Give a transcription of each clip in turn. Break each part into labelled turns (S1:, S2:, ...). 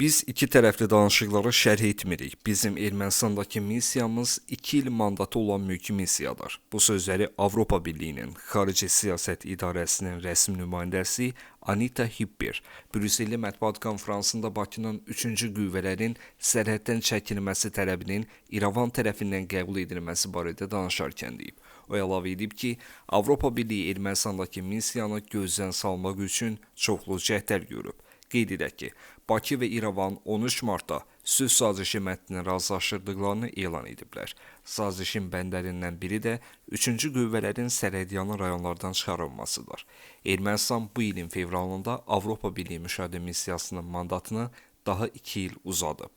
S1: Biz iki tərəfli danışıqları şərh etmirik. Bizim Ermənistandakı missiyamız 2 il mandatı olan mülki missiyadır. Bu sözləri Avropa Birliyinin Xarici Siyasət İdarəsinin rəsmi nümayəndəsi Anita Hipper Brüsselli mətbuat konfransında Bakının 3-cü qüvvələrin sərhəddən çəkilməsi tələbinin İrəvan tərəfindən qəbul edilməsi barədə danışarkən deyib. O əlavə edib ki, Avropa Birliyi Ermənistandakı missiyanı gözdən salmaq üçün çoxlu cəhdlər görüb. Qeyd edək ki, Bakı və İrəvan 13 martda sülh sazişi mətnini razılaşdırdıqlarını elan ediblər. Sazişin bəndlərindən biri də 3-cü qüvvələrin sərhədyanı rayonlardan çıxarılmasıdır. Ermənistan bu ilin fevralında Avropa Birliyi müşahidə missiyasının mandatını daha 2 il uzadıb.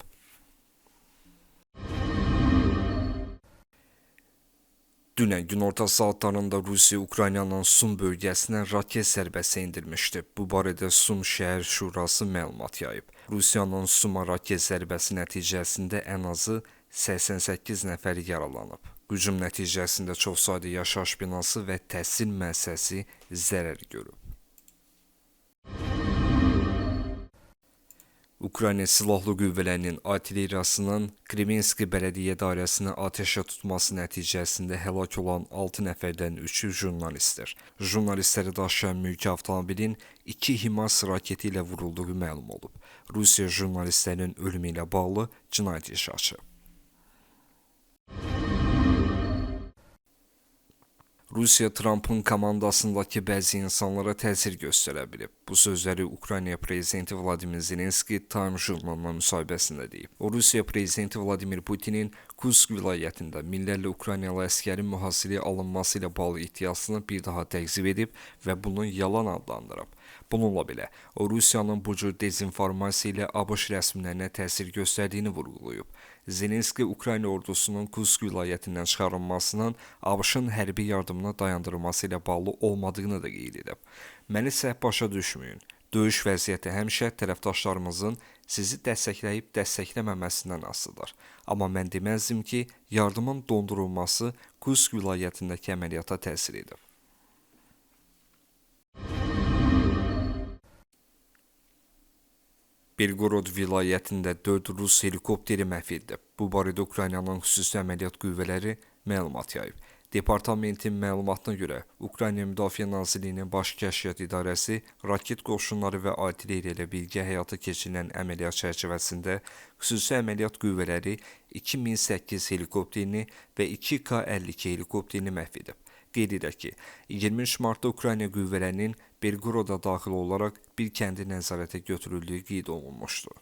S1: Dünən günorta saatlarında Rusiya Ukraynanın Sum bölgəsinə raket zərbəsi endirmişdi. Bu barədə Sum şəhər şurası məlumat yayıb. Rusiyanın Suma raket zərbəsi nəticəsində ən azı 88 nəfər yaralanıb. Hücum nəticəsində çoxsaylı yaşayış binası və təhsil müəssisəsi zərər görüb. Ukrayna Silahlı Qüvvələrinin artilleriyasının Kremenski Bələdiyyə dairəsini atəşə tutması nəticəsində həlak olan 6 nəfərdən 3-ü jurnalistdir. Jurnalistləri daşıyan mülki avtomobilin 2 HIMARS raketi ilə vurulduğu məlum olub. Rusiya jurnalistlərin ölümü ilə bağlı cinayət işi açıb. Rusiya Trump'ın komandasındakı bəzi insanlara təsir göstərə bilib. Bu sözləri Ukrayna prezidenti Vladimir Zelenski Time jurnalına müsahibəsində deyib. O, Rusiya prezidenti Vladimir Putinin Kursk vilayətində minlərlə Ukraynalı əsgərin mühasirəyə alınması ilə bağlı iddiasını bir daha təqzib edib və bunu yalan adlandırıb. Bununla belə, o Rusiyanın bu cür dezinformasiya ilə ABŞ rəsmilərinə təsir göstərdiyini vurğulayıb. Zelenski Ukrayna ordusunun Kursk vilayətindən çıxarılmasının ABŞ-ın hərbi yardımına dayandırılması ilə bağlı olmadığını da qeyd edib. Məni səhv başa düşməyin. Döyüş vəziyyəti həmişə tərəfdaşlarımızın sizi dəstəkləyib dəstəkləməməsindən asılıdır. Amma mən deməzdim ki, yardımın dondurulması Kursk vilayətindəki əməliyyata təsir edib. Belgorod vilayətində 4 Rus helikopteri məhv edilib. Bu barədə Ukraynanın xüsusi əməliyyat qüvvələri məlumat yayıb. Departamentin məlumatına görə, Ukrayna Müdafiə Nazirliyinin Baş Kəşfiyyat İdarəsi raket qoşunları və artilleriya ilə birgə həyata keçirilən əməliyyat çərçivəsində xüsusi əməliyyat qüvvələri 2008 helikopterini və 2 K-52 helikopterini məhv edib. Qeyd edək ki, 23 martda Ukrayna qüvvələrinin Belgoroda daxil olaraq bir kəndi nəzarətə götürüldüyü qeyd olunmuşdu.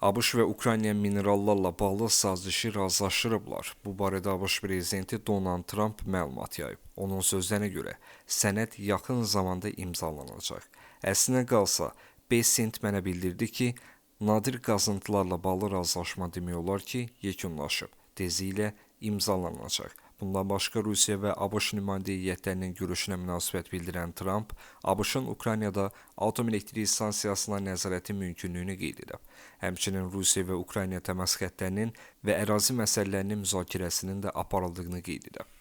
S1: ABŞ və Ukrayna minerallarla bağlı sazişi razılaşdırıblar. Bu barədə ABŞ prezidenti Donald Trump məlumat yayıb. Onun sözlərinə görə, sənəd yaxın zamanda imzalanacaq. Əslinə qalsa, 5 sent mənə bildirdi ki, nadir qazıntılarla bağlı razılaşma demək olar ki, yekunlaşıb, tezliklə imzalanacaq. Bundan başqa Rusiya və ABŞ nümayəndə heyətlərinin görüşünə münasibət bildirən Trump, ABŞ-ın Ukraynada atom elektrik stansiyasına nəzarəti mümkünlüyünü qeyd edib. Həmçinin Rusiya və Ukrayna təmas xəttlərinin və ərazi məsələlərinin müzakirəsinin də aparıldığını qeyd edib.